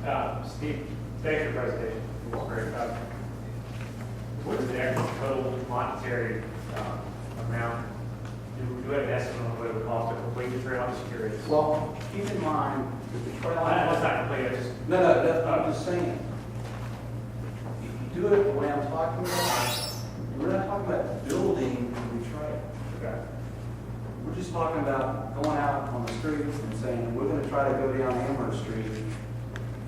Steve, thanks for your presentation. It was great. What is the actual total monetary amount? Do we have an estimate on what it would cost to complete the trail? I'm just curious. Well, keep in mind that the trail. I know it's not complete, I just. No, I'm just saying. If you do it the way I'm talking about, we're not talking about building the trail. Okay. We're just talking about going out on the streets and saying, we're gonna try to go down Amherst Street,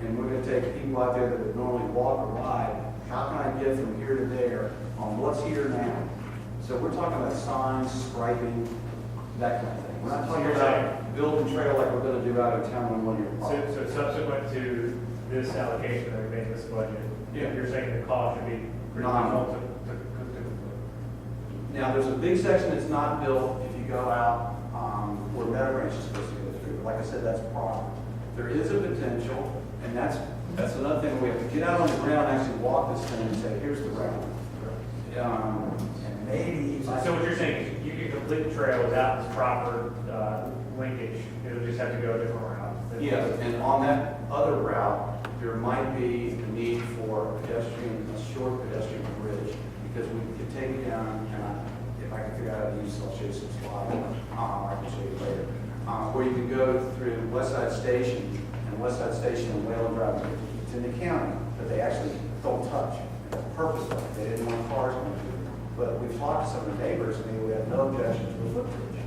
and we're gonna take people out there that would normally walk or ride. How can I get from here to there on what's here now? So we're talking about signs, striping, that kind of thing. We're not So talking you're about building trail like we're gonna do out of town on one year. So subsequent to this allocation that we made in this budget, Yeah. you're saying the cost should be pretty Nominal. minimal to complete? Now, there's a big section that's not built if you go out where Meadow Branch is supposed to go through. Like I said, that's proper. There is a potential, and that's another thing. We have to get out on the ground and actually walk this thing and say, here's the ground. And maybe. So what you're saying is you can complete the trail without this proper linkage, it'll just have to go a different route? Yes, and on that other route, there might be a need for a short pedestrian bridge, because we could take it down, and if I can figure out how to use, I'll show you some slides, I can show you later, where you can go through West Side Station, and West Side Station and Whalen Drive. It's in the county, but they actually don't touch purposely. They didn't want cars going through. But we've talked to some of the neighbors, and we have no objection to a footbridge.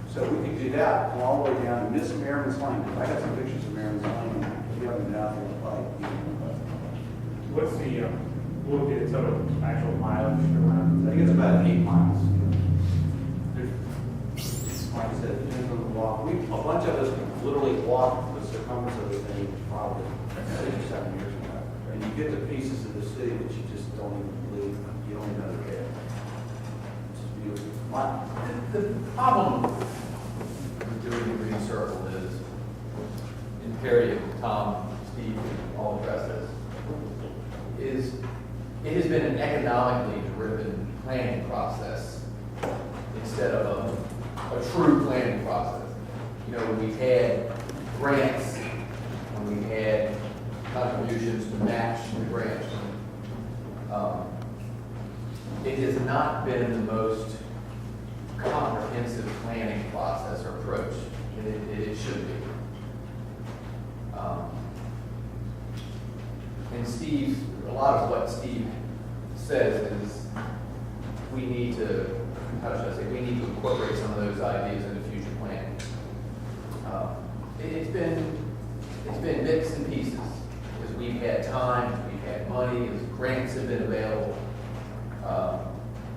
So we could do that, come all the way down, and miss Merriman's Lane. I got some pictures of Merriman's Lane. We haven't been out there like. What's the, what would be the total actual mileage around? I think it's about 8 miles. Like I said, it depends on the walk. A bunch of us literally walked the circumference of the thing probably 6 or 7 years ago. And you get to pieces of the city that you just don't even believe, you don't even know they're there. It's just beautiful. The problem with doing the green circle is, in Perry, Tom, Steve, all address this, is it has been an economically driven planning process instead of a true planning process. You know, when we've had grants, when we had contributions to match the grants, it has not been the most comprehensive planning process or approach, and it should be. And Steve, a lot of what Steve says is we need to, how should I say, we need to incorporate some of those ideas into future planning. It's been bits and pieces, because we've had time, we've had money, as grants have been available,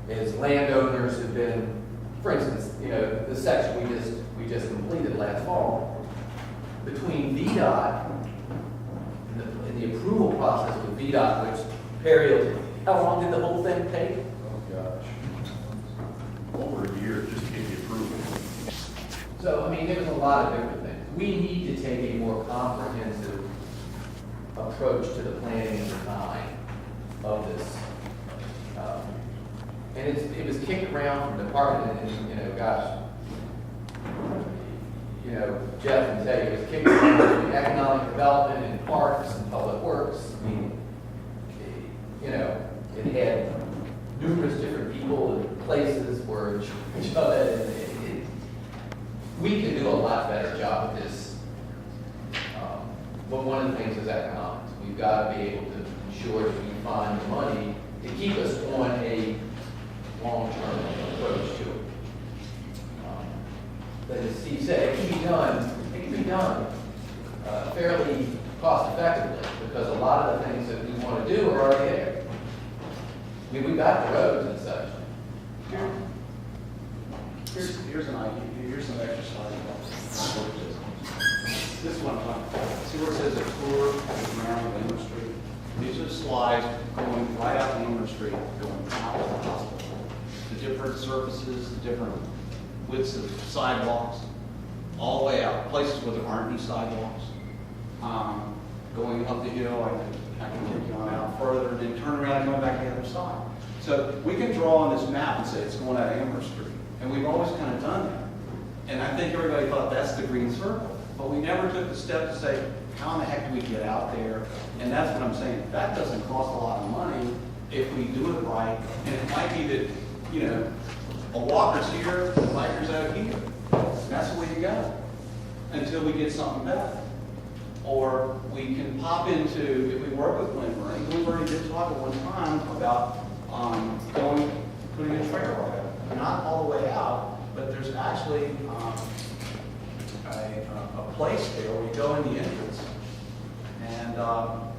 as landowners have been, for instance, you know, the section we just completed last fall, between VDOT and the approval process with VDOT, which Perry, how long did the whole thing take? Oh, gosh. Over a year just to get the approval. So, I mean, there was a lot of different things. We need to take a more comprehensive approach to the planning and design of this. And it was kicked around from the department, and, you know, gosh, you know, Jeff can tell you, it was kicked around in economic development and parks and public works. I mean, you know, it had numerous different people and places where each other, and we can do a lot better job of this. But one of the things is economics. We've got to be able to ensure that we find the money to keep us on a long-term approach to it. But as Steve said, it can be done fairly cost-effectively, because a lot of the things that we want to do are already there. I mean, we've got the roads and such. Here's an idea. Here's some exercise. This one, see where it says a tour around Amherst Street? These are slides going right out to Amherst Street, going out to the hospital. The different surfaces, the different widths of sidewalks, all the way out. Places where there aren't any sidewalks. Going up the hill, I can take you on out further, and then turn around and go back the other side. So we can draw on this map and say it's going out Amherst Street. And we've always kind of done that. And I think everybody thought that's the green circle. But we never took the step to say, how in the heck do we get out there? And that's what I'm saying, that doesn't cost a lot of money if we do it right. And it might be that, you know, a walker's here, a biker's out here. That's the way you go, until we get something better. Or we can pop into, if we work with Glenburnie did talk at one time about putting a trail right up. Not all the way out, but there's actually a place there where you go in the entrance. And I'll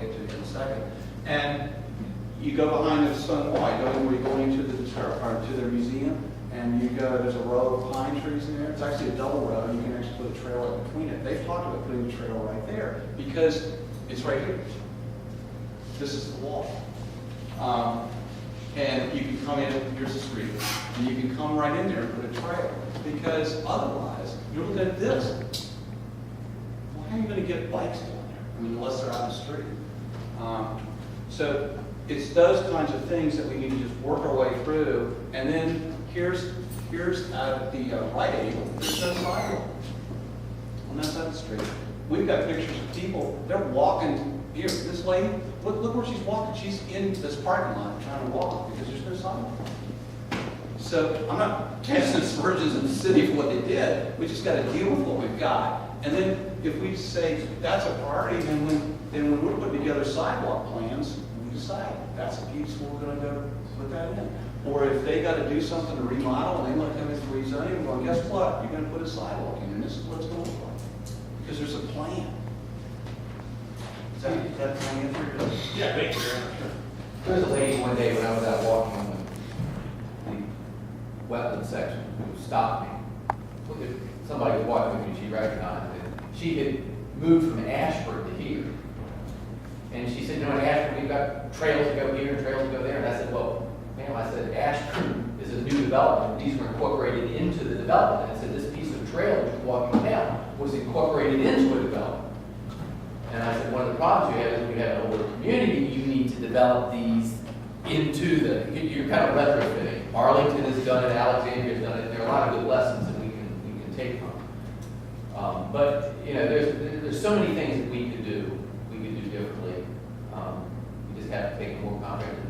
get to it in a second. And you go behind the stone wall, you go in where you're going to their museum, and you go, there's a row of pine trees in there. It's actually a double row, and you can actually put a trail in between it. They've talked about putting the trail right there because it's right here. This is the wall. And you can come in, here's the street, and you can come right in there and put a trail. Because otherwise, you're looking at this. Well, how are you going to get bikes down there? I mean, unless they're out in the street. So it's those kinds of things that we need to just work our way through. And then here's at the right angle, there's no sidewalk on that side of the street. We've got pictures of people, they're walking here. This lady, look where she's walking. She's in this parking lot trying to walk because there's no sidewalk. So I'm not casting aspersions in the city for what they did. We just got to deal with what we've got. And then if we say that's a priority, then when we're putting together sidewalk plans, we decide that's a piece we're going to go put that in. Or if they got to do something to remodel and they want to come in for rezoning, well, guess what? You're going to put a sidewalk in, and this is what it's going to look like. Because there's a plan. Is that plan answer? Yeah, thank you. There was a lady one day when I was out walking on the wetland section who stopped me. Somebody was walking with me, she recognized it. She had moved from Ashford to here. And she said, you know, in Ashford, we've got trails to go here and trails to go there. And I said, well, ma'am, I said, Ashford is a new development. These were incorporated into the development. I said, this piece of trail that you're walking down was incorporated into a development. And I said, one of the problems you have is when you have an older community, you need to develop these into you're kind of retrofitting. Arlington has done it, Alexandria has done it. There are a lot of good lessons that we can take from. But you know, there's so many things that we could do differently. We just have to take a more comprehensive